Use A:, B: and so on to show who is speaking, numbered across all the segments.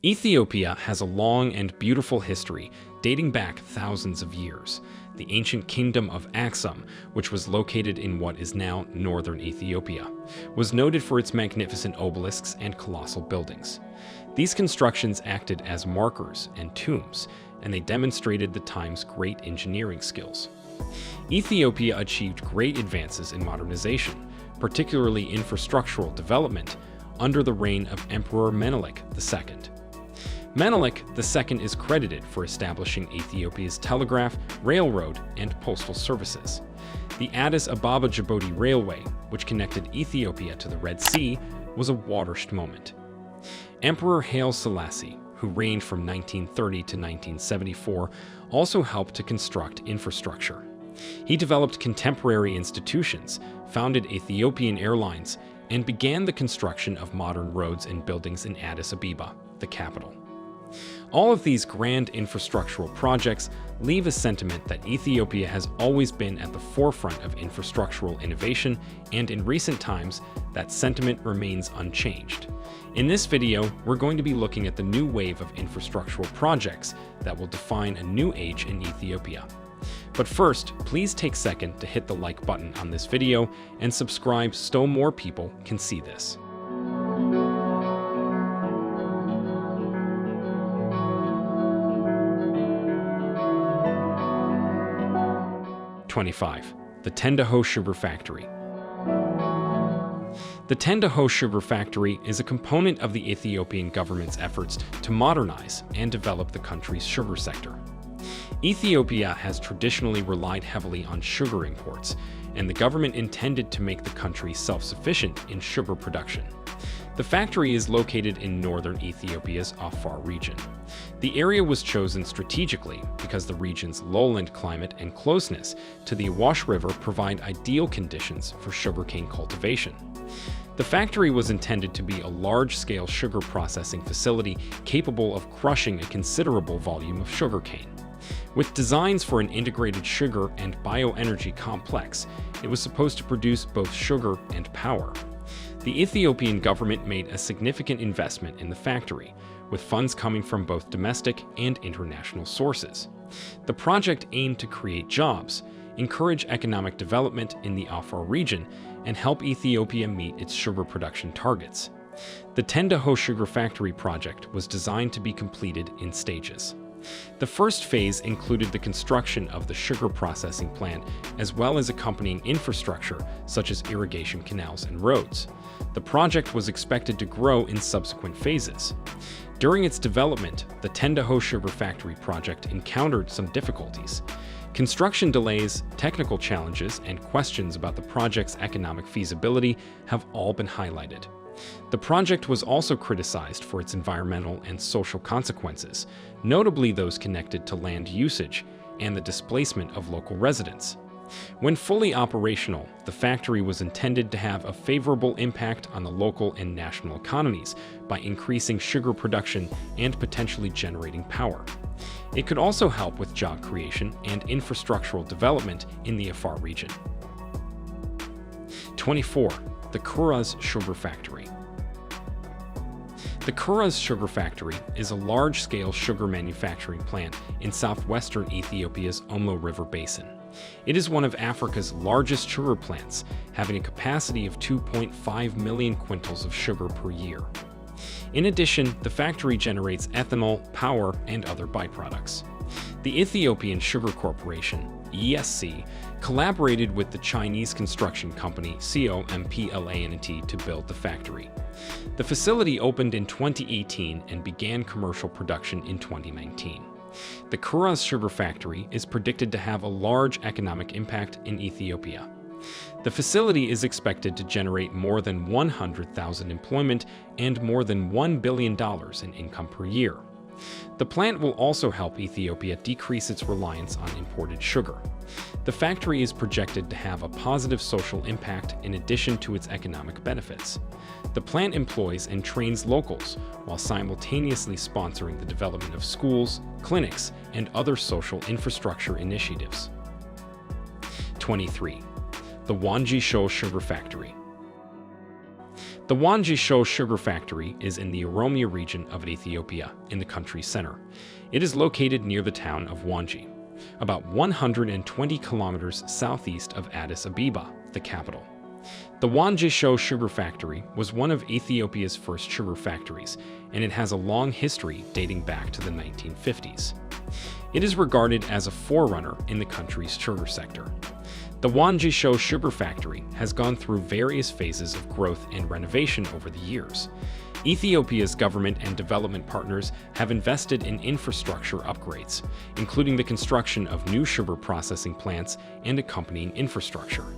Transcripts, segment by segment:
A: Ethiopia has a long and beautiful history dating back thousands of years. The ancient kingdom of Aksum, which was located in what is now northern Ethiopia, was noted for its magnificent obelisks and colossal buildings. These constructions acted as markers and tombs, and they demonstrated the time's great engineering skills. Ethiopia achieved great advances in modernization, particularly infrastructural development, under the reign of Emperor Menelik II. Menelik II is credited for establishing Ethiopia's telegraph, railroad, and postal services. The Addis Ababa-Djibouti Railway, which connected Ethiopia to the Red Sea, was a watershed moment. Emperor Haile Selassie, who reigned from 1930 to 1974, also helped to construct infrastructure. He developed contemporary institutions, founded Ethiopian Airlines, and began the construction of modern roads and buildings in Addis Ababa, the capital. All of these grand infrastructural projects leave a sentiment that Ethiopia has always been at the forefront of infrastructural innovation, and in recent times, that sentiment remains unchanged. In this video, we're going to be looking at the new wave of infrastructural projects that will define a new age in Ethiopia. But first, please take a second to hit the like button on this video and subscribe so more people can see this. 25. The Tendaho Sugar Factory. The Tendaho Sugar Factory is a component of the Ethiopian government's efforts to modernize and develop the country's sugar sector. Ethiopia has traditionally relied heavily on sugar imports, and the government intended to make the country self-sufficient in sugar production. The factory is located in northern Ethiopia's Afar region. The area was chosen strategically because the region's lowland climate and closeness to the Awash River provide ideal conditions for sugarcane cultivation. The factory was intended to be a large-scale sugar processing facility capable of crushing a considerable volume of sugarcane. With designs for an integrated sugar and bioenergy complex, it was supposed to produce both sugar and power. The Ethiopian government made a significant investment in the factory, with funds coming from both domestic and international sources. The project aimed to create jobs, encourage economic development in the Afar region, and help Ethiopia meet its sugar production targets. The Tendaho Sugar Factory project was designed to be completed in stages. The first phase included the construction of the sugar processing plant, as well as accompanying infrastructure such as irrigation canals and roads. The project was expected to grow in subsequent phases. During its development, the Tendaho Sugar Factory project encountered some difficulties. Construction delays, technical challenges, and questions about the project's economic feasibility have all been highlighted. The project was also criticized for its environmental and social consequences, notably those connected to land usage and the displacement of local residents. When fully operational, the factory was intended to have a favorable impact on the local and national economies by increasing sugar production and potentially generating power. It could also help with job creation and infrastructural development in the Afar region. 24. The Kuraz Sugar Factory. The Kuraz Sugar Factory is a large-scale sugar manufacturing plant in southwestern Ethiopia's Omo River Basin. It is one of Africa's largest sugar plants, having a capacity of 2.5 million quintals of sugar per year. In addition, the factory generates ethanol, power, and other byproducts. The Ethiopian Sugar Corporation, ESC, collaborated with the Chinese construction company COMPLANT to build the factory. The facility opened in 2018 and began commercial production in 2019. The Kuraz Sugar Factory is predicted to have a large economic impact in Ethiopia. The facility is expected to generate more than 100,000 employment and more than $1 billion in income per year. The plant will also help Ethiopia decrease its reliance on imported sugar. The factory is projected to have a positive social impact in addition to its economic benefits. The plant employs and trains locals while simultaneously sponsoring the development of schools, clinics, and other social infrastructure initiatives. 23. The Wanji Shoal Sugar Factory. The The Wangisho sugar factory is in the Oromia region of Ethiopia, in the country's center. It is located near the town of Wangi, about 120 kilometers southeast of Addis Ababa, the capital. The Wangisho sugar factory was one of Ethiopia's first sugar factories, and it has a long history dating back to the 1950s. It is regarded as a forerunner in the country's sugar sector. The Wangisho sugar factory has gone through various phases of growth and renovation over the years. Ethiopia's government and development partners have invested in infrastructure upgrades, including the construction of new sugar processing plants and accompanying infrastructure.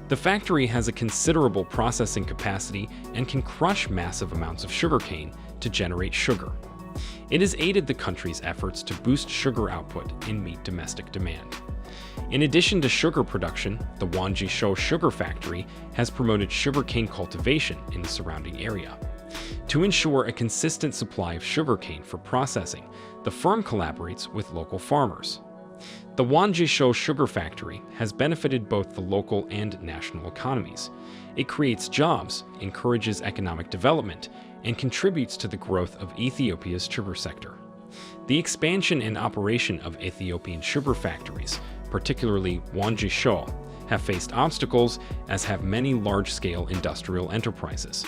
A: The factory has a considerable processing capacity and can crush massive amounts of sugarcane to generate sugar. It has aided the country's efforts to boost sugar output and meet domestic demand. In addition to sugar production, the Wangisho sugar factory has promoted sugarcane cultivation in the surrounding area. To ensure a consistent supply of sugarcane for processing, the firm collaborates with local farmers. The Wangisho sugar factory has benefited both the local and national economies. It creates jobs, encourages economic development, and contributes to the growth of Ethiopia's sugar sector. The expansion and operation of Ethiopian sugar factories, particularly Wangisho, have faced obstacles, as have many large-scale industrial enterprises.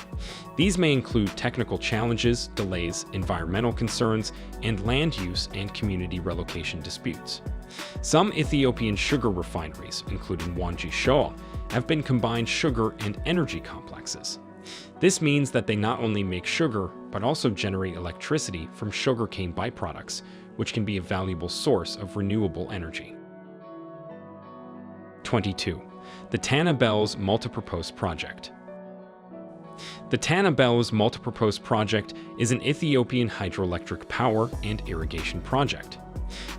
A: These may include technical challenges, delays, environmental concerns, and land use and community relocation disputes. Some Ethiopian sugar refineries, including Wangisho, have been combined sugar and energy complexes. This means that they not only make sugar, but also generate electricity from sugarcane byproducts, which can be a valuable source of renewable energy. 22. The Tana Bells Multipurpose Project. The Tana Bells Multipurpose Project is an Ethiopian hydroelectric power and irrigation project.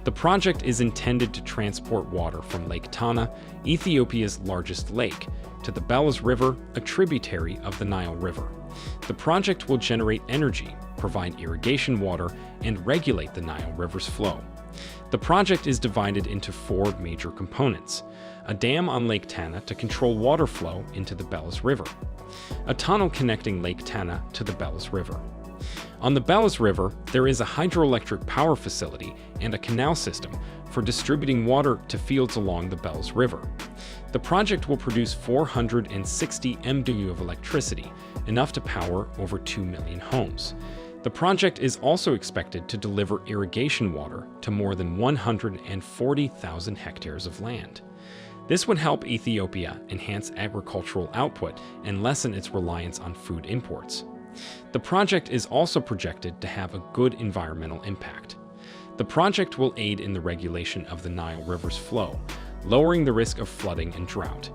A: The project is intended to transport water from Lake Tana, Ethiopia's largest lake, to the Bells River, a tributary of the Nile River. The project will generate energy, provide irrigation water, and regulate the Nile River's flow. The project is divided into 4 major components: a dam on Lake Tana to control water flow into the Bells River, a tunnel connecting Lake Tana to the Bells River. On the Bells River, there is a hydroelectric power facility and a canal system for distributing water to fields along the Bells River. The project will produce 460 MW of electricity, enough to power over 2 million homes. The project is also expected to deliver irrigation water to more than 140,000 hectares of land. This would help Ethiopia enhance agricultural output and lessen its reliance on food imports. The project is also projected to have a good environmental impact. The project will aid in the regulation of the Nile River's flow, lowering the risk of flooding and drought.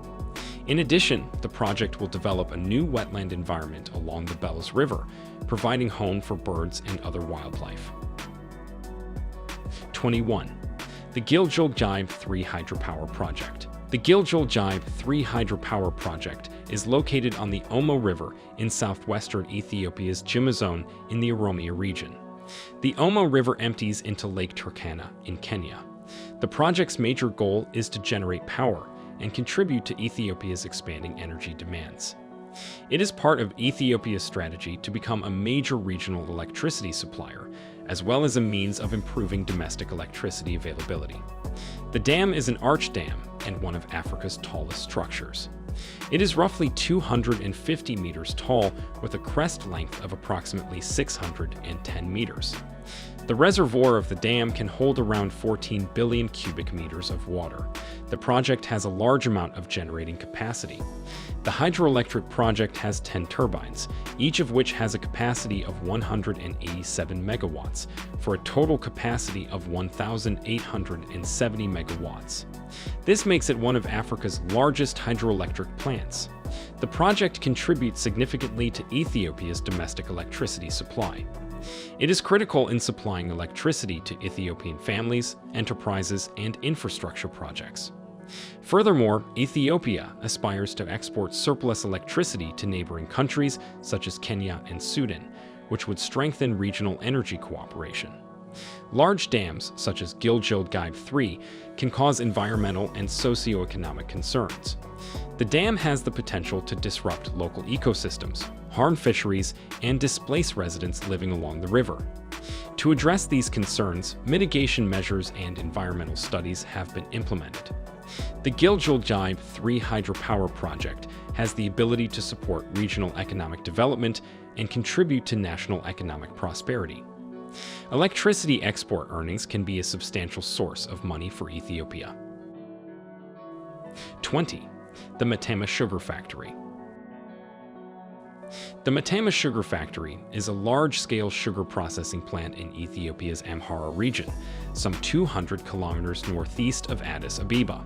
A: In addition, the project will develop a new wetland environment along the Bells River, providing home for birds and other wildlife. 21. The Gilgil-Gibe 3 Hydropower Project. The Gilgil-Gibe 3 Hydropower Project is located on the Omo River in southwestern Ethiopia's Jimma Zone in the Oromia region. The Omo River empties into Lake Turkana in Kenya. The project's major goal is to generate power and contribute to Ethiopia's expanding energy demands. It is part of Ethiopia's strategy to become a major regional electricity supplier, as well as a means of improving domestic electricity availability. The dam is an arch dam and one of Africa's tallest structures. It is roughly 250 meters tall with a crest length of approximately 610 meters. The reservoir of the dam can hold around 14 billion cubic meters of water. The project has a large amount of generating capacity. The hydroelectric project has 10 turbines, each of which has a capacity of 187 megawatts, for a total capacity of 1,870 megawatts. This makes it one of Africa's largest hydroelectric plants. The project contributes significantly to Ethiopia's domestic electricity supply. It is critical in supplying electricity to Ethiopian families, enterprises, and infrastructure projects. Furthermore, Ethiopia aspires to export surplus electricity to neighboring countries such as Kenya and Sudan, which would strengthen regional energy cooperation. Large dams, such as Gilgil-Gibe 3, can cause environmental and socioeconomic concerns. The dam has the potential to disrupt local ecosystems, harm fisheries, and displace residents living along the river. To address these concerns, mitigation measures and environmental studies have been implemented. The Gilgil-Gibe 3 hydropower project has the ability to support regional economic development and contribute to national economic prosperity. Electricity export earnings can be a substantial source of money for Ethiopia. 20. The Matama Sugar Factory. The Matama Sugar Factory is a large-scale sugar processing plant in Ethiopia's Amhara region, some 200 kilometers northeast of Addis Ababa.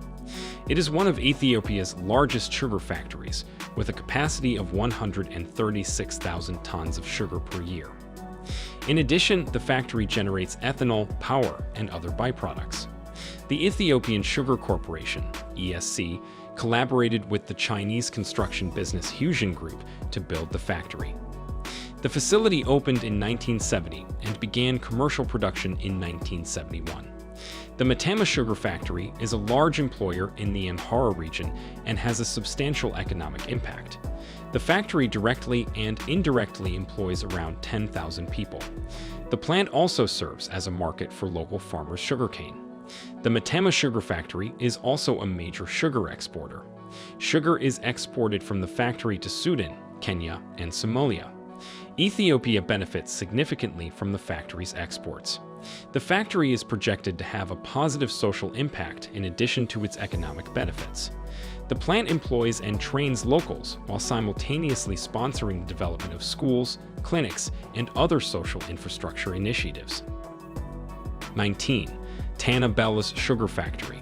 A: It is one of Ethiopia's largest sugar factories, with a capacity of 136,000 tons of sugar per year. In addition, the factory generates ethanol, power, and other byproducts. The Ethiopian Sugar Corporation, ESC, collaborated with the Chinese construction business Huijin Group to build the factory. The facility opened in 1970 and began commercial production in 1971. The Matama Sugar Factory is a large employer in the Amhara region and has a substantial economic impact. The factory directly and indirectly employs around 10,000 people. The plant also serves as a market for local farmers' sugarcane. The Matama Sugar Factory is also a major sugar exporter. Sugar is exported from the factory to Sudan, Kenya, and Somalia. Ethiopia benefits significantly from the factory's exports. The factory is projected to have a positive social impact in addition to its economic benefits. The plant employs and trains locals while simultaneously sponsoring the development of schools, clinics, and other social infrastructure initiatives. 19. Tana Bella's Sugar Factory.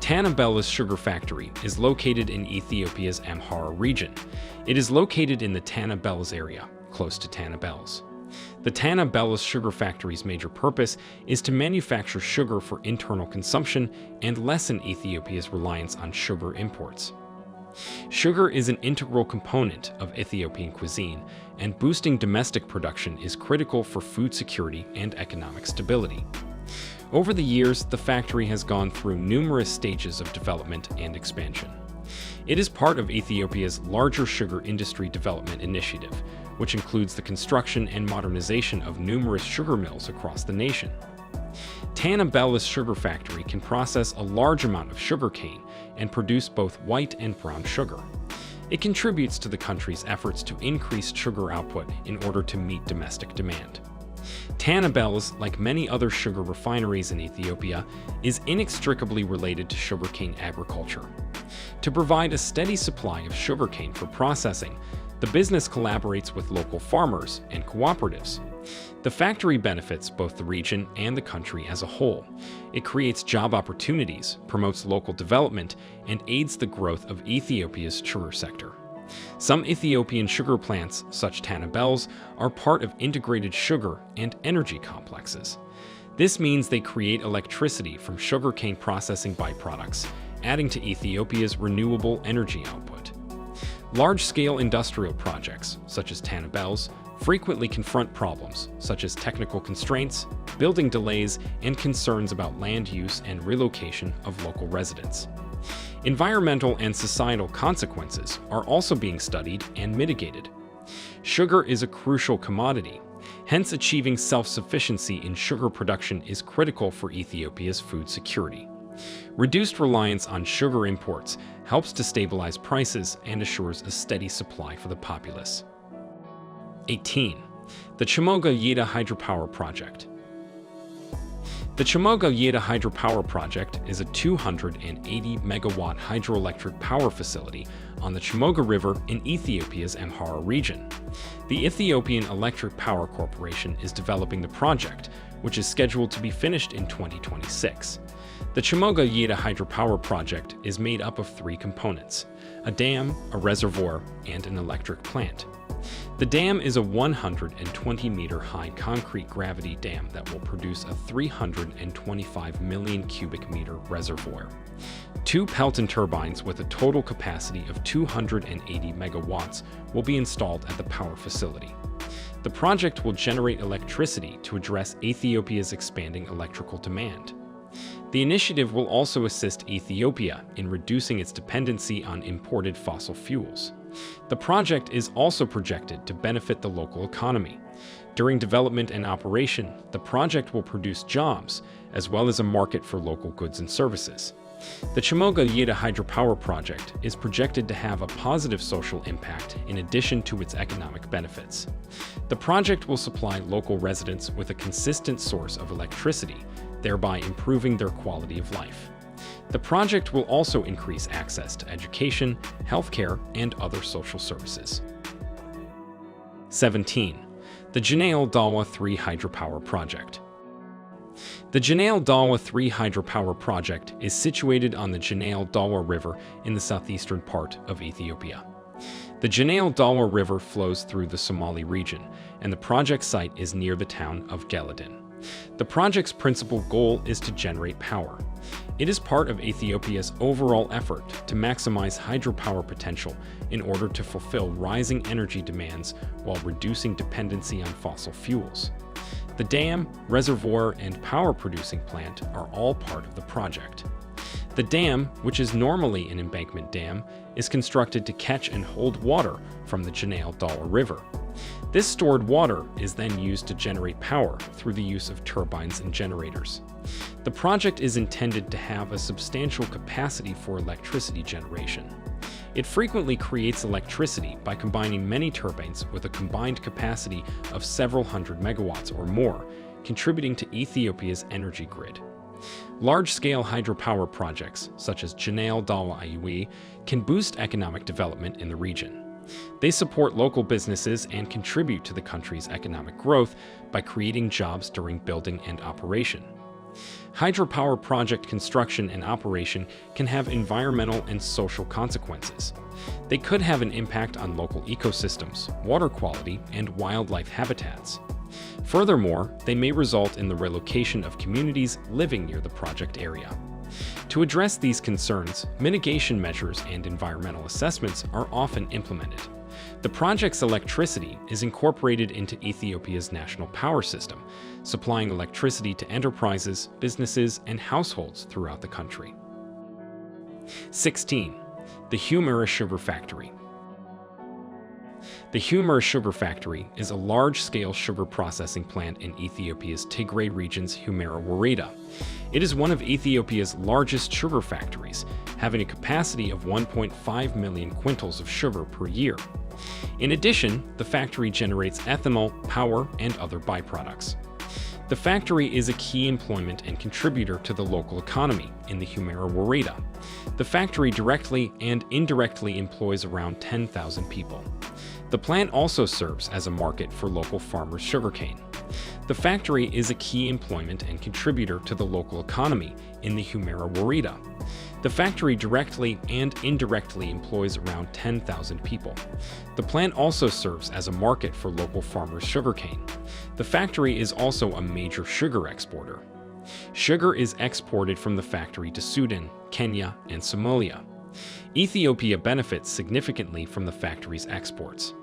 A: Tana Bella's Sugar Factory is located in Ethiopia's Amhara region. It is located in the Tana Bella's area, close to Tana Bella's. The Tana Bella's Sugar Factory's major purpose is to manufacture sugar for internal consumption and lessen Ethiopia's reliance on sugar imports. Sugar is an integral component of Ethiopian cuisine, and boosting domestic production is critical for food security and economic stability. Over the years, the factory has gone through numerous stages of development and expansion. It is part of Ethiopia's larger sugar industry development initiative, which includes the construction and modernization of numerous sugar mills across the nation. Tana Bella's Sugar Factory can process a large amount of sugarcane and produce both white and brown sugar. It contributes to the country's efforts to increase sugar output in order to meet domestic demand. Tana Bella's, like many other sugar refineries in Ethiopia, is inextricably related to sugarcane agriculture. To provide a steady supply of sugarcane for processing, the business collaborates with local farmers and cooperatives. The factory benefits both the region and the country as a whole. It creates job opportunities, promotes local development, and aids the growth of Ethiopia's sugar sector. Some Ethiopian sugar plants, such Tana Bella's, are part of integrated sugar and energy complexes. This means they create electricity from sugarcane processing byproducts, adding to Ethiopia's renewable energy output. Large-scale industrial projects, such as Tana Bella's, frequently confront problems such as technical constraints, building delays, and concerns about land use and relocation of local residents. Environmental and societal consequences are also being studied and mitigated. Sugar is a crucial commodity, hence achieving self-sufficiency in sugar production is critical for Ethiopia's food security. Reduced reliance on sugar imports helps to stabilize prices and assures a steady supply for the populace. 18. The Chimoga-Yeda Hydropower Project. The Chimoga-Yeda Hydropower Project is a 280-megawatt hydroelectric power facility on the Chimoga River in Ethiopia's Amhara region. The Ethiopian Electric Power Corporation is developing the project, which is scheduled to be finished in 2026. The Chimoga-Yeda Hydropower Project is made up of three components: a dam, a reservoir, and an electric plant. The dam is a 120-meter-high concrete gravity dam that will produce a 325 million cubic meter reservoir. Two Pelton turbines with a total capacity of 280 megawatts will be installed at the power facility. The project will generate electricity to address Ethiopia's expanding electrical demand. The initiative will also assist Ethiopia in reducing its dependency on imported fossil fuels. The project is also projected to benefit the local economy. During development and operation, the project will produce jobs, as well as a market for local goods and services. The Chimoga-Yeda hydropower project is projected to have a positive social impact in addition to its economic benefits. The project will supply local residents with a consistent source of electricity, thereby improving their quality of life. The project will also increase access to education, healthcare, and other social services. 17. The Janelle Dawa 3 hydropower project. The Janelle Dawa 3 hydropower project is situated on the Janelle Dawa River in the southeastern part of Ethiopia. The Janelle Dawa River flows through the Somali region, and the project site is near the town of Geladin. The project's principal goal is to generate power. It is part of Ethiopia's overall effort to maximize hydropower potential in order to fulfill rising energy demands while reducing dependency on fossil fuels. The dam, reservoir, and power-producing plant are all part of the project. The dam, which is normally an embankment dam, is constructed to catch and hold water from the Janelle Dawa River. This stored water is then used to generate power through the use of turbines and generators. The project is intended to have a substantial capacity for electricity generation. It frequently creates electricity by combining many turbines with a combined capacity of several hundred megawatts or more, contributing to Ethiopia's energy grid. Large-scale hydropower projects, such as Janelle Dawa Iui, can boost economic development in the region. They support local businesses and contribute to the country's economic growth by creating jobs during building and operation. Hydropower project construction and operation can have environmental and social consequences. They could have an impact on local ecosystems, water quality, and wildlife habitats. Furthermore, they may result in the relocation of communities living near the project area. To address these concerns, mitigation measures and environmental assessments are often implemented. The project's electricity is incorporated into Ethiopia's national power system, supplying electricity to enterprises, businesses, and households throughout the country. 16. The Humera Sugar Factory. The Humera Sugar Factory is a large-scale sugar processing plant in Ethiopia's Tigray region's Humera Woreda. It is one of Ethiopia's largest sugar factories, having a capacity of 1.5 million quintals of sugar per year. In addition, the factory generates ethanol, power, and other byproducts. The factory is a key employment and contributor to the local economy in the Humera Woreda. The factory directly and indirectly employs around 10,000 people. The plant also serves as a market for local farmers' sugarcane. The factory is a key employment and contributor to the local economy in the Humera Woreda. The factory directly and indirectly employs around 10,000 people. The plant also serves as a market for local farmers' sugarcane. The factory is also a major sugar exporter. Sugar is exported from the factory to Sudan, Kenya, and Somalia. Ethiopia benefits significantly from the factory's exports.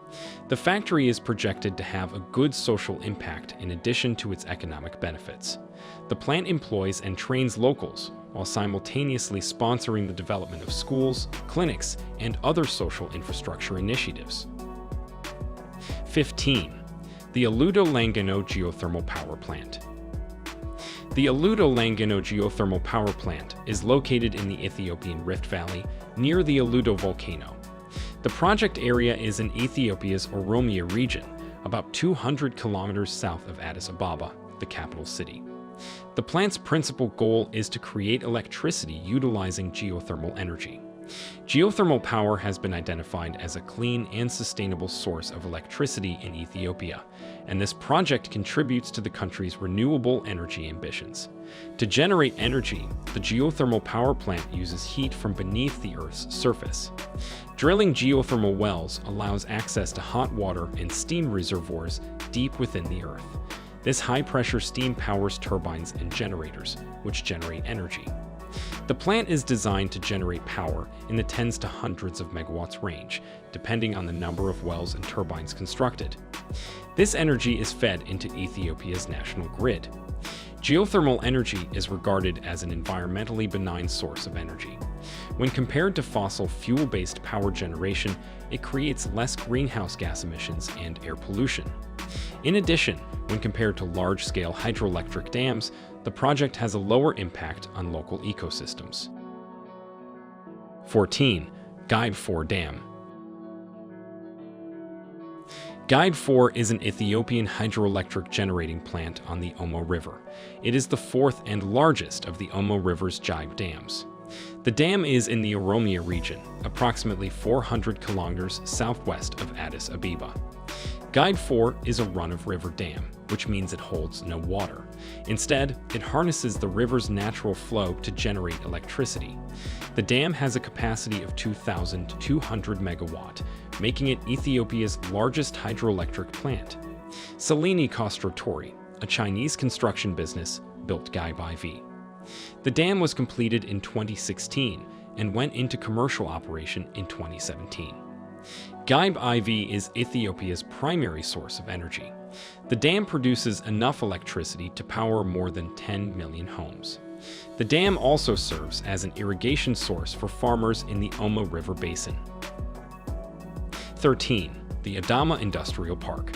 A: The factory is projected to have a good social impact in addition to its economic benefits. The plant employs and trains locals while simultaneously sponsoring the development of schools, clinics, and other social infrastructure initiatives. 15. The Aludo Langano Geothermal Power Plant. The Aludo Langano Geothermal Power Plant is located in the Ethiopian Rift Valley near the Aludo volcano. The project area is in Ethiopia's Oromia region, about 200 kilometers south of Addis Ababa, the capital city. The plant's principal goal is to create electricity utilizing geothermal energy. Geothermal power has been identified as a clean and sustainable source of electricity in Ethiopia, and this project contributes to the country's renewable energy ambitions. To generate energy, the geothermal power plant uses heat from beneath the Earth's surface. Drilling geothermal wells allows access to hot water and steam reservoirs deep within the Earth. This high-pressure steam powers turbines and generators, which generate energy. The plant is designed to generate power in the tens to hundreds of megawatts range, depending on the number of wells and turbines constructed. This energy is fed into Ethiopia's national grid. Geothermal energy is regarded as an environmentally benign source of energy. When compared to fossil fuel-based power generation, it creates less greenhouse gas emissions and air pollution. In addition, when compared to large-scale hydroelectric dams, the project has a lower impact on local ecosystems. 14. Guide 4 Dam. Guide 4 is an Ethiopian hydroelectric generating plant on the Omo River. It is the fourth and largest of the Omo River's Jibe dams. The dam is in the Oromia region, approximately 400 kilometers southwest of Addis Ababa. Guide 4 is a run-of-river dam, which means it holds no water. Instead, it harnesses the river's natural flow to generate electricity. The dam has a capacity of 2,200 megawatt, making it Ethiopia's largest hydroelectric plant. Salini Constructori, a Chinese construction business, built Guide IV. The dam was completed in 2016 and went into commercial operation in 2017. Guide IV is Ethiopia's primary source of energy. The dam produces enough electricity to power more than 10 million homes. The dam also serves as an irrigation source for farmers in the Omo River Basin. 13. The Adama Industrial Park.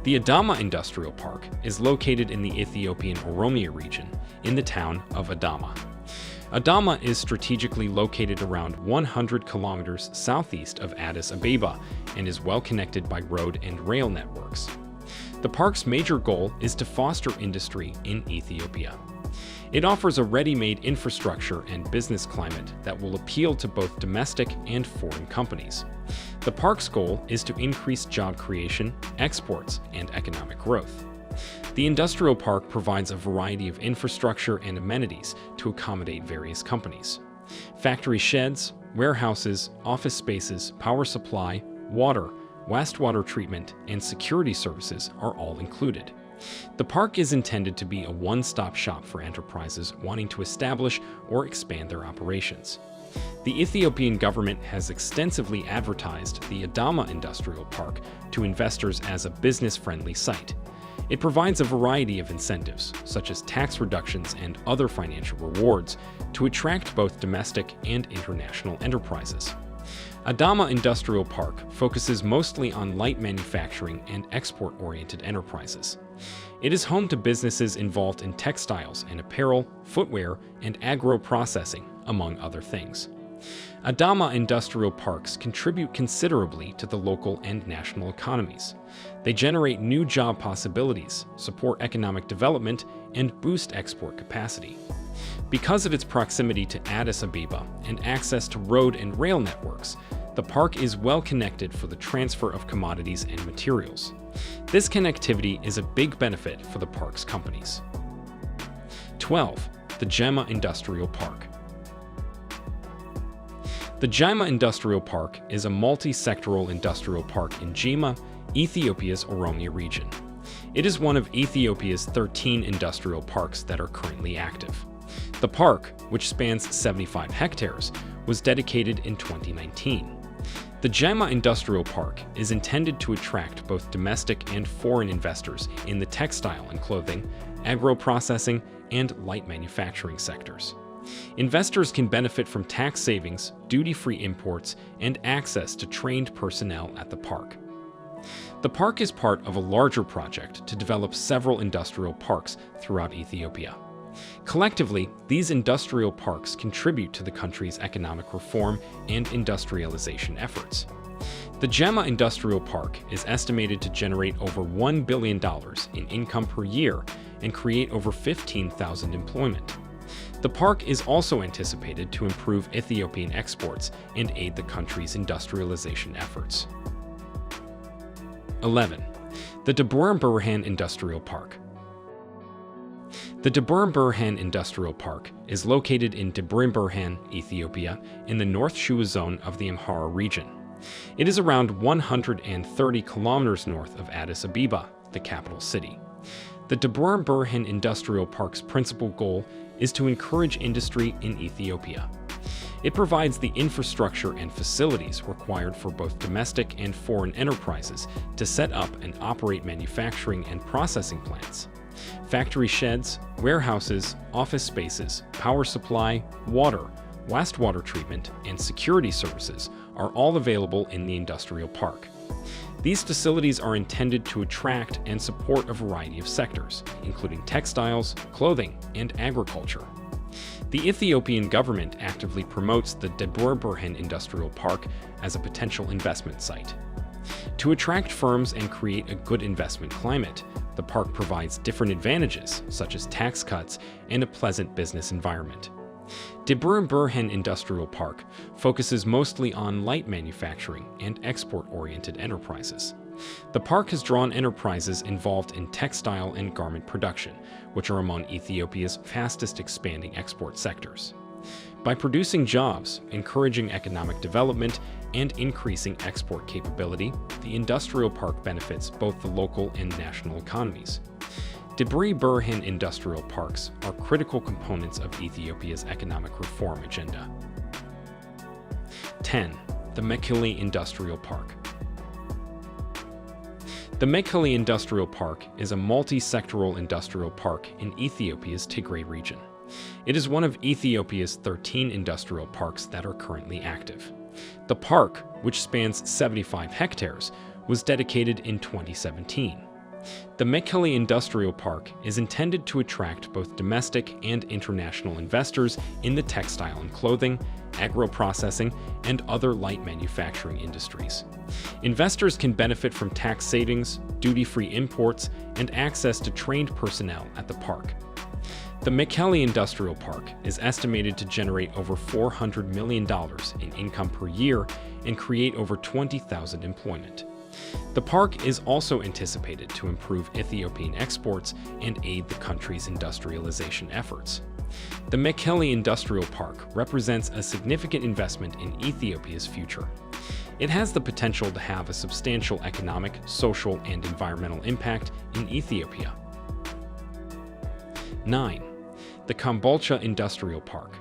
A: The Adama Industrial Park is located in the Ethiopian Oromia region, in the town of Adama. Adama is strategically located around 100 kilometers southeast of Addis Ababa and is well connected by road and rail networks. The park's major goal is to foster industry in Ethiopia. It offers a ready-made infrastructure and business climate that will appeal to both domestic and foreign companies. The park's goal is to increase job creation, exports, and economic growth. The industrial park provides a variety of infrastructure and amenities to accommodate various companies. Factory sheds, warehouses, office spaces, power supply, water, wastewater treatment, and security services are all included. The park is intended to be a one-stop shop for enterprises wanting to establish or expand their operations. The Ethiopian government has extensively advertised the Adama Industrial Park to investors as a business-friendly site. It provides a variety of incentives, such as tax reductions and other financial rewards, to attract both domestic and international enterprises. Adama Industrial Park focuses mostly on light manufacturing and export-oriented enterprises. It is home to businesses involved in textiles and apparel, footwear, and agro-processing, among other things. Adama industrial parks contribute considerably to the local and national economies. They generate new job possibilities, support economic development, and boost export capacity. Because of its proximity to Addis Ababa and access to road and rail networks, the park is well connected for the transfer of commodities and materials. This connectivity is a big benefit for the park's companies. 12. The Jema Industrial Park. The Jema Industrial Park is a multi-sectoral industrial park in Jema, Ethiopia's Oromia region. It is one of Ethiopia's 13 industrial parks that are currently active. The park, which spans 75 hectares, was dedicated in 2019. The Jema Industrial Park is intended to attract both domestic and foreign investors in the textile and clothing, agro-processing, and light manufacturing sectors. Investors can benefit from tax savings, duty-free imports, and access to trained personnel at the park. The park is part of a larger project to develop several industrial parks throughout Ethiopia. Collectively, these industrial parks contribute to the country's economic reform and industrialization efforts. The Jema Industrial Park is estimated to generate over $1 billion in income per year and create over 15,000 employment. The park is also anticipated to improve Ethiopian exports and aid the country's industrialization efforts. 11. The Debre Birhan Industrial Park. The Debre Birhan Industrial Park is located in Debre Birhan, Ethiopia, in the North Shua zone of the Amhara region. It is around 130 kilometers north of Addis Ababa, the capital city. The Debre Birhan Industrial Park's principal goal is to encourage industry in Ethiopia. It provides the infrastructure and facilities required for both domestic and foreign enterprises to set up and operate manufacturing and processing plants. Factory sheds, warehouses, office spaces, power supply, water, wastewater treatment, and security services are all available in the industrial park. These facilities are intended to attract and support a variety of sectors, including textiles, clothing, and agriculture. The Ethiopian government actively promotes the Debre Berhan Industrial Park as a potential investment site. To attract firms and create a good investment climate, the park provides different advantages, such as tax cuts and a pleasant business environment. Debre Berhan Industrial Park focuses mostly on light manufacturing and export-oriented enterprises. The park has drawn enterprises involved in textile and garment production, which are among Ethiopia's fastest expanding export sectors. By producing jobs, encouraging economic development, and increasing export capability, the industrial park benefits both the local and national economies. Debre Berhan industrial parks are critical components of Ethiopia's economic reform agenda. 10. The Mekelle Industrial Park. The Mekelle Industrial Park is a multi-sectoral industrial park in Ethiopia's Tigray region. It is one of Ethiopia's 13 industrial parks that are currently active. The park, which spans 75 hectares, was dedicated in 2017. The Mekelle Industrial Park is intended to attract both domestic and international investors in the textile and clothing, agro-processing, and other light manufacturing industries. Investors can benefit from tax savings, duty-free imports, and access to trained personnel at the park. The Mekelle Industrial Park is estimated to generate over $400 million in income per year and create over 20,000 employment. The park is also anticipated to improve Ethiopian exports and aid the country's industrialization efforts. The Mekelle Industrial Park represents a significant investment in Ethiopia's future. It has the potential to have a substantial economic, social, and environmental impact in Ethiopia. 9. The Kombolcha Industrial Park.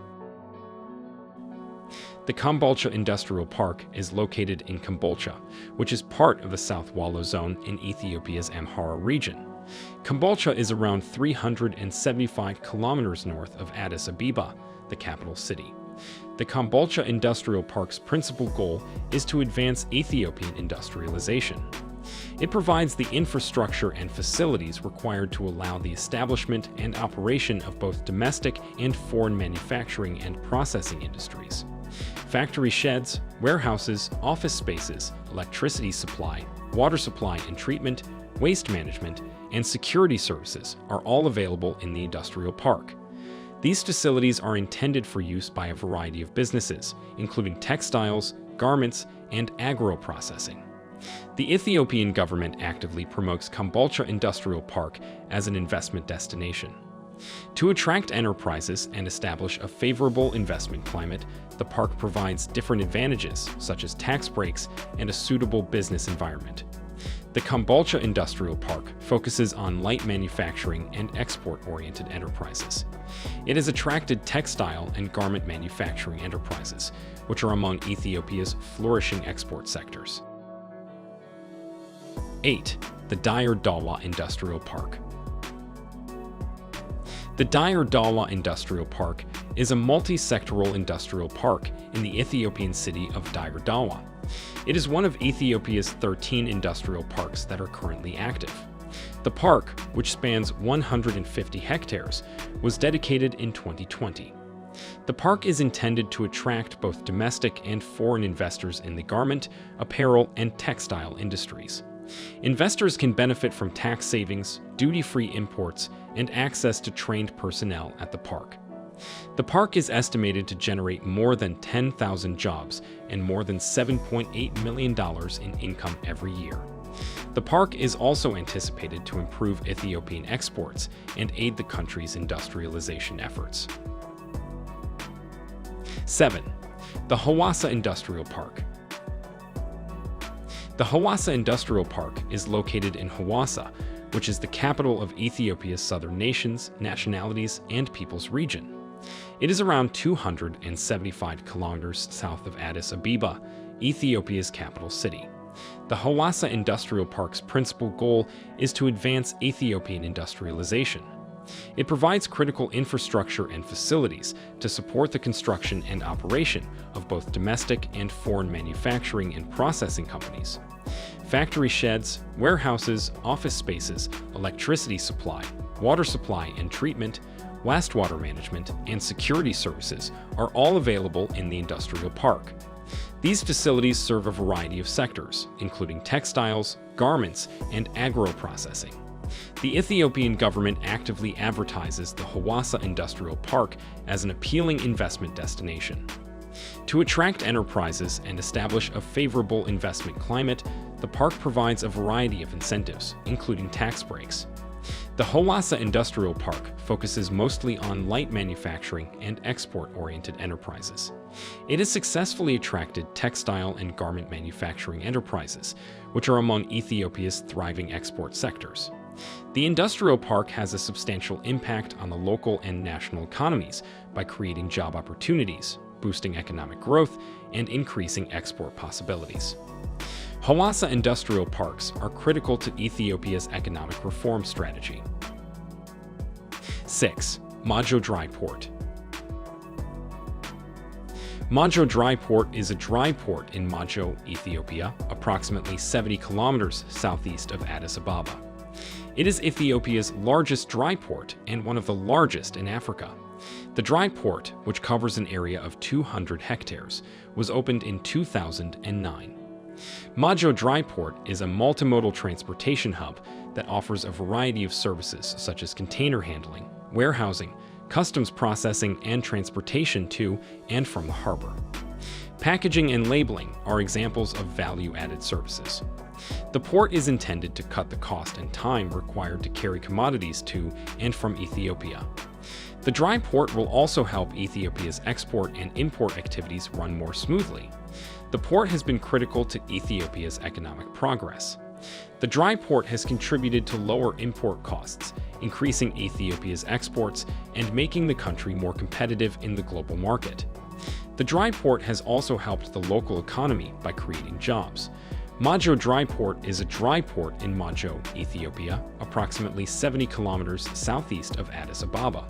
A: The Kombolcha Industrial Park is located in Kombolcha, which is part of the South Wallo Zone in Ethiopia's Amhara region. Kombolcha is around 375 kilometers north of Addis Ababa, the capital city. The Kombolcha Industrial Park's principal goal is to advance Ethiopian industrialization. It provides the infrastructure and facilities required to allow the establishment and operation of both domestic and foreign manufacturing and processing industries. Factory sheds, warehouses, office spaces, electricity supply, water supply and treatment, waste management, and security services are all available in the industrial park. These facilities are intended for use by a variety of businesses, including textiles, garments, and agro-processing. The Ethiopian government actively promotes Kombolcha Industrial Park as an investment destination. To attract enterprises and establish a favorable investment climate, the park provides different advantages, such as tax breaks and a suitable business environment. The Kombolcha Industrial Park focuses on light manufacturing and export-oriented enterprises. It has attracted textile and garment manufacturing enterprises, which are among Ethiopia's flourishing export sectors. 8. The Dire Dawa Industrial Park. The Dire Dawa Industrial Park is a multi-sectoral industrial park in the Ethiopian city of Dire Dawa. It is one of Ethiopia's 13 industrial parks that are currently active. The park, which spans 150 hectares, was dedicated in 2020. The park is intended to attract both domestic and foreign investors in the garment, apparel, and textile industries. Investors can benefit from tax savings, duty-free imports, and access to trained personnel at the park. The park is estimated to generate more than 10,000 jobs and more than $7.8 million in income every year. The park is also anticipated to improve Ethiopian exports and aid the country's industrialization efforts. 7. The Hawassa Industrial Park. The Hawassa Industrial Park is located in Hawassa, which is the capital of Ethiopia's southern nations, nationalities, and peoples region. It is around 275 kilometers south of Addis Ababa, Ethiopia's capital city. The Hawassa Industrial Park's principal goal is to advance Ethiopian industrialization. It provides critical infrastructure and facilities to support the construction and operation of both domestic and foreign manufacturing and processing companies. Factory sheds, warehouses, office spaces, electricity supply, water supply and treatment, wastewater management, and security services are all available in the industrial park. These facilities serve a variety of sectors, including textiles, garments, and agro-processing. The Ethiopian government actively advertises the Hawassa Industrial Park as an appealing investment destination. To attract enterprises and establish a favorable investment climate, the park provides a variety of incentives, including tax breaks. The Hawassa Industrial Park focuses mostly on light manufacturing and export-oriented enterprises. It has successfully attracted textile and garment manufacturing enterprises, which are among Ethiopia's thriving export sectors. The industrial park has a substantial impact on the local and national economies by creating job opportunities, boosting economic growth, and increasing export possibilities. Hawassa industrial parks are critical to Ethiopia's economic reform strategy. 6. Mojo Dry Port. Mojo Dry Port is a dry port in Mojo, Ethiopia, approximately 70 kilometers southeast of Addis Ababa. It is Ethiopia's largest dry port and one of the largest in Africa. The dry port, which covers an area of 200 hectares, was opened in 2009. Mojo Dry Port is a multimodal transportation hub that offers a variety of services such as container handling, warehousing, customs processing, and transportation to and from the harbor. Packaging and labeling are examples of value-added services. The port is intended to cut the cost and time required to carry commodities to and from Ethiopia. The dry port will also help Ethiopia's export and import activities run more smoothly. The port has been critical to Ethiopia's economic progress. The dry port has contributed to lower import costs, increasing Ethiopia's exports and making the country more competitive in the global market. The dry port has also helped the local economy by creating jobs. Mojo Dry Port is a dry port in Mojo, Ethiopia, approximately 70 kilometers southeast of Addis Ababa.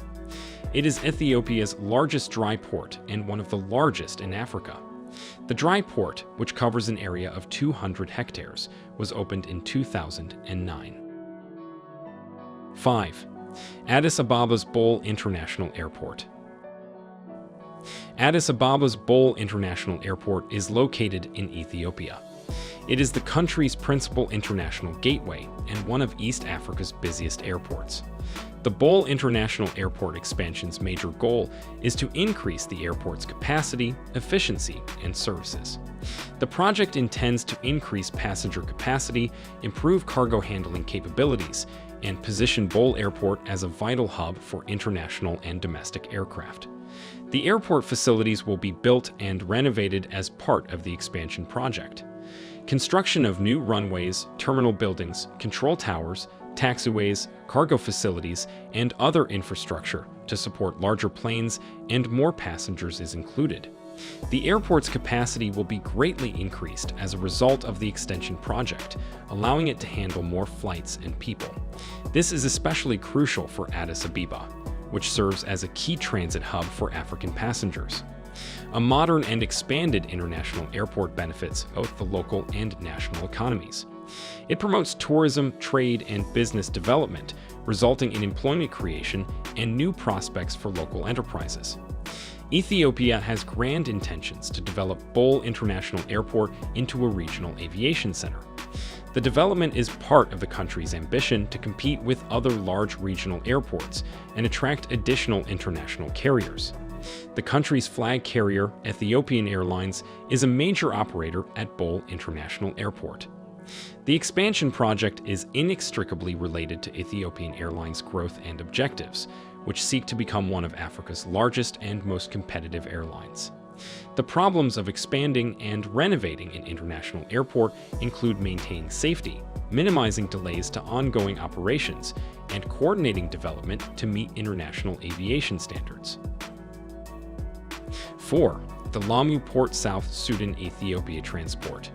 A: It is Ethiopia's largest dry port and one of the largest in Africa. The dry port, which covers an area of 200 hectares, was opened in 2009. 5. Addis Ababa's Bole International Airport. Addis Ababa's Bole International Airport is located in Ethiopia. It is the country's principal international gateway and one of East Africa's busiest airports. The Bole International Airport expansion's major goal is to increase the airport's capacity, efficiency, and services. The project intends to increase passenger capacity, improve cargo handling capabilities, and position Bole Airport as a vital hub for international and domestic aircraft. The airport facilities will be built and renovated as part of the expansion project. Construction of new runways, terminal buildings, control towers, taxiways, cargo facilities, and other infrastructure to support larger planes and more passengers is included. The airport's capacity will be greatly increased as a result of the extension project, allowing it to handle more flights and people. This is especially crucial for Addis Ababa, which serves as a key transit hub for African passengers. A modern and expanded international airport benefits both the local and national economies. It promotes tourism, trade, and business development, resulting in employment creation and new prospects for local enterprises. Ethiopia has grand intentions to develop Bole International Airport into a regional aviation center. The development is part of the country's ambition to compete with other large regional airports and attract additional international carriers. The country's flag carrier, Ethiopian Airlines, is a major operator at Bole International Airport. The expansion project is inextricably related to Ethiopian Airlines' growth and objectives, which seek to become one of Africa's largest and most competitive airlines. The problems of expanding and renovating an international airport include maintaining safety, minimizing delays to ongoing operations, and coordinating development to meet international aviation standards. 4. The Lamu Port South Sudan Ethiopia Transport.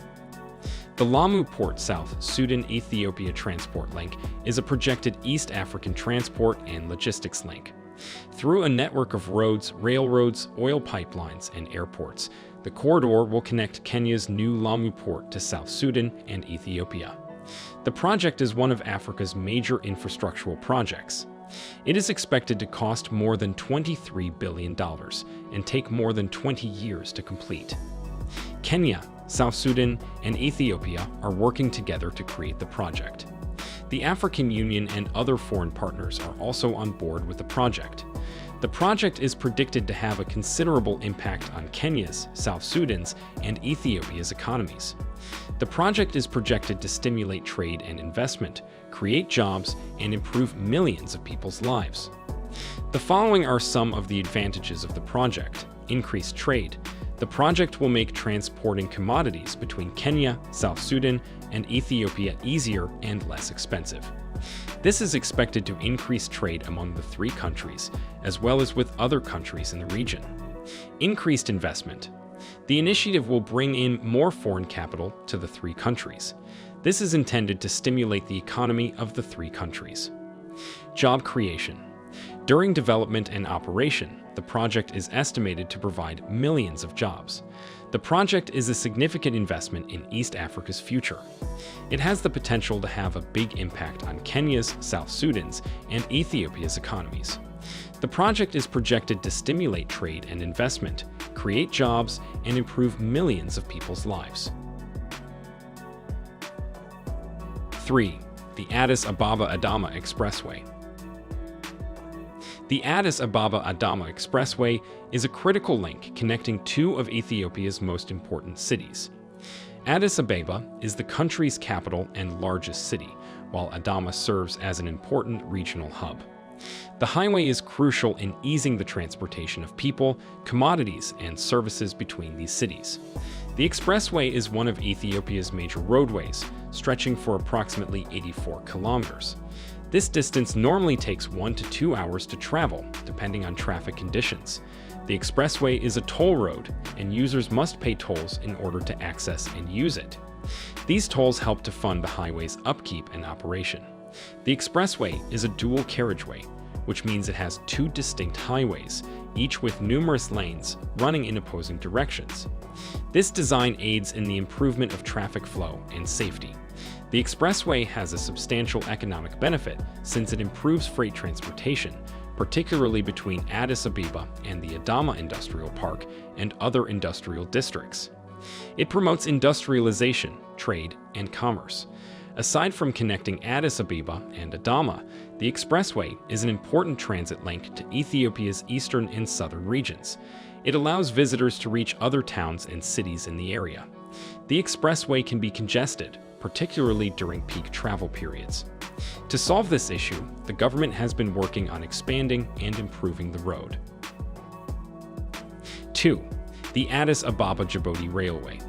A: The Lamu Port South Sudan Ethiopia Transport Link is a projected East African transport and logistics link. Through a network of roads, railroads, oil pipelines, and airports, the corridor will connect Kenya's new Lamu port to South Sudan and Ethiopia. The project is one of Africa's major infrastructural projects. It is expected to cost more than $23 billion and take more than 20 years to complete. Kenya, South Sudan, and Ethiopia are working together to create the project. The African Union and other foreign partners are also on board with the project. The project is predicted to have a considerable impact on Kenya's, South Sudan's, and Ethiopia's economies. The project is projected to stimulate trade and investment, create jobs, and improve millions of people's lives. The following are some of the advantages of the project. Increased trade. The project will make transporting commodities between Kenya, South Sudan, and Ethiopia easier and less expensive. This is expected to increase trade among the three countries, as well as with other countries in the region. Increased investment. The initiative will bring in more foreign capital to the three countries. This is intended to stimulate the economy of the three countries. Job creation. During development and operation, the project is estimated to provide millions of jobs. The project is a significant investment in East Africa's future. It has the potential to have a big impact on Kenya's, South Sudan's, and Ethiopia's economies. The project is projected to stimulate trade and investment, create jobs, and improve millions of people's lives. 3. The Addis Ababa-Adama Expressway. The Addis Ababa-Adama Expressway is a critical link connecting two of Ethiopia's most important cities. Addis Ababa is the country's capital and largest city, while Adama serves as an important regional hub. The highway is crucial in easing the transportation of people, commodities, and services between these cities. The expressway is one of Ethiopia's major roadways, stretching for approximately 84 kilometers. This distance normally takes 1 to 2 hours to travel, depending on traffic conditions. The expressway is a toll road, and users must pay tolls in order to access and use it. These tolls help to fund the highway's upkeep and operation. The expressway is a dual carriageway, which means it has two distinct highways, each with numerous lanes running in opposing directions. This design aids in the improvement of traffic flow and safety. The expressway has a substantial economic benefit since it improves freight transportation, particularly between Addis Ababa and the Adama Industrial Park and other industrial districts. It promotes industrialization, trade, and commerce. Aside from connecting Addis Ababa and Adama, the expressway is an important transit link to Ethiopia's eastern and southern regions. It allows visitors to reach other towns and cities in the area. The expressway can be congested, particularly during peak travel periods. To solve this issue, the government has been working on expanding and improving the road. 2. The Addis Ababa-Djibouti Railway.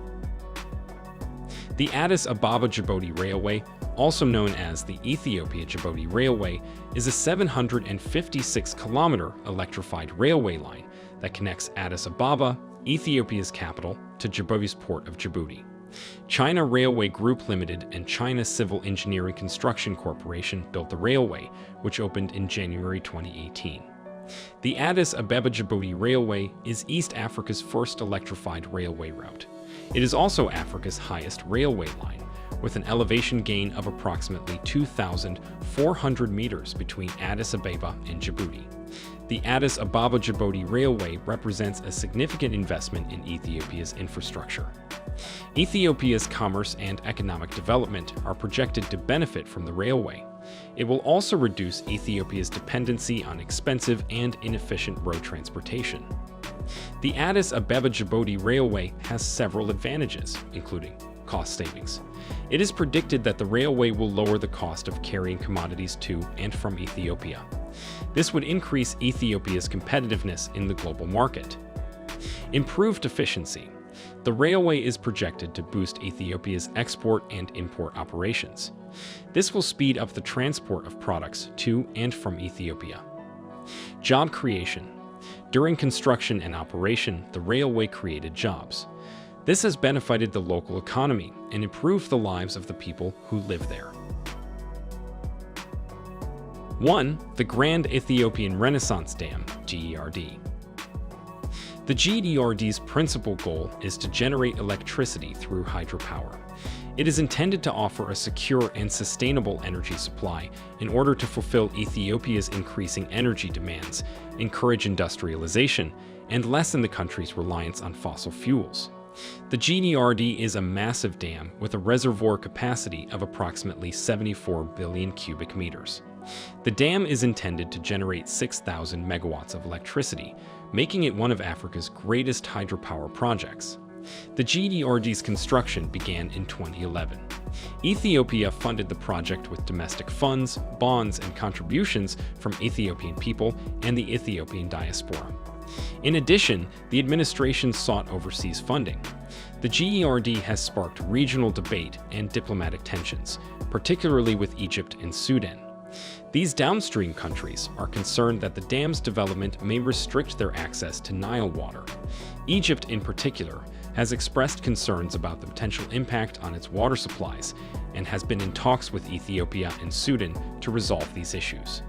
A: The Addis Ababa-Djibouti Railway, also known as the Ethiopia-Djibouti Railway, is a 756-kilometer electrified railway line that connects Addis Ababa, Ethiopia's capital, to Djibouti's port of Djibouti. China Railway Group Limited and China Civil Engineering Construction Corporation built the railway, which opened in January 2018. The Addis Ababa-Djibouti Railway is East Africa's first electrified railway route. It is also Africa's highest railway line, with an elevation gain of approximately 2,400 meters between Addis Ababa and Djibouti. The Addis Ababa-Djibouti Railway represents a significant investment in Ethiopia's infrastructure. Ethiopia's commerce and economic development are projected to benefit from the railway. It will also reduce Ethiopia's dependency on expensive and inefficient road transportation. The Addis Ababa-Djibouti Railway has several advantages, including cost savings. It is predicted that the railway will lower the cost of carrying commodities to and from Ethiopia. This would increase Ethiopia's competitiveness in the global market. Improved efficiency. The railway is projected to boost Ethiopia's export and import operations. This will speed up the transport of products to and from Ethiopia. Job creation. During construction and operation, the railway created jobs. This has benefited the local economy and improved the lives of the people who live there. 1. The Grand Ethiopian Renaissance Dam, GERD. The GERD's principal goal is to generate electricity through hydropower. It is intended to offer a secure and sustainable energy supply in order to fulfill Ethiopia's increasing energy demands, encourage industrialization, and lessen the country's reliance on fossil fuels. The GERD is a massive dam with a reservoir capacity of approximately 74 billion cubic meters. The dam is intended to generate 6,000 megawatts of electricity, making it one of Africa's greatest hydropower projects. The GERD's construction began in 2011. Ethiopia funded the project with domestic funds, bonds, and contributions from Ethiopian people and the Ethiopian diaspora. In addition, the administration sought overseas funding. The GERD has sparked regional debate and diplomatic tensions, particularly with Egypt and Sudan. These downstream countries are concerned that the dam's development may restrict their access to Nile water. Egypt, in particular, has expressed concerns about the potential impact on its water supplies and has been in talks with Ethiopia and Sudan to resolve these issues.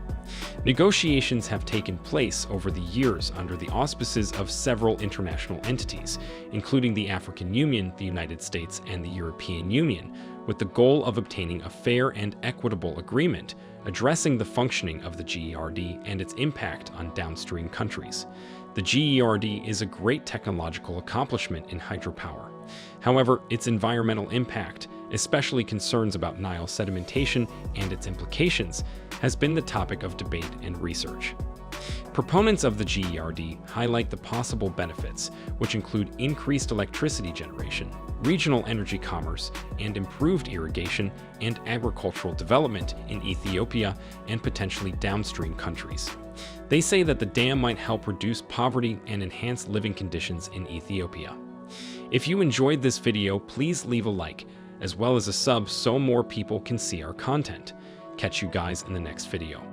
A: Negotiations have taken place over the years under the auspices of several international entities, including the African Union, the United States, and the European Union, with the goal of obtaining a fair and equitable agreement addressing the functioning of the GERD and its impact on downstream countries. The GERD is a great technological accomplishment in hydropower. However, its environmental impact, especially concerns about Nile sedimentation and its implications, has been the topic of debate and research. Proponents of the GERD highlight the possible benefits, which include increased electricity generation, regional energy commerce, and improved irrigation and agricultural development in Ethiopia and potentially downstream countries. They say that the dam might help reduce poverty and enhance living conditions in Ethiopia. If you enjoyed this video, please leave a like, as well as a sub so more people can see our content. Catch you guys in the next video.